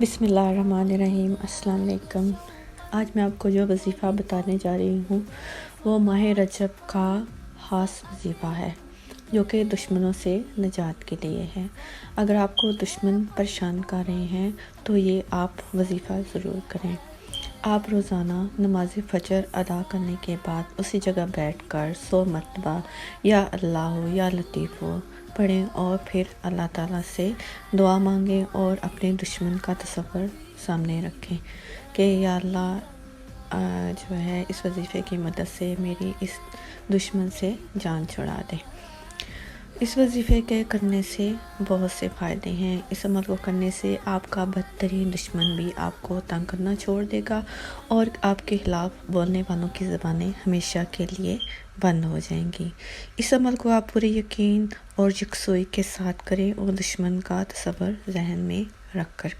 بسم اللہ الرحمن الرحیم۔ السلام علیکم۔ آج میں آپ کو جو وظیفہ بتانے جا رہی ہوں وہ ماہ رجب کا خاص وظیفہ ہے جو کہ دشمنوں سے نجات کے لیے ہے۔ اگر آپ کو دشمن پریشان کر رہے ہیں تو یہ آپ وظیفہ ضرور کریں۔ آپ روزانہ نماز فجر ادا کرنے کے بعد اسی جگہ بیٹھ کر 100 مرتبہ یا اللہ یا لطیف پڑھیں اور پھر اللہ تعالیٰ سے دعا مانگیں اور اپنے دشمن کا تصور سامنے رکھیں کہ یا اللہ جو ہے اس وظیفے کی مدد سے میری اس دشمن سے جان چھڑا دے۔ اس وظیفے کے کرنے سے بہت سے فائدے ہیں۔ اس عمل کو کرنے سے آپ کا بدترین دشمن بھی آپ کو تنگ کرنا چھوڑ دے گا اور آپ کے خلاف بولنے والوں کی زبانیں ہمیشہ کے لیے بند ہو جائیں گی۔ اس عمل کو آپ پورے یقین اور یکسوئی کے ساتھ کریں اور دشمن کا تصور ذہن میں رکھ کر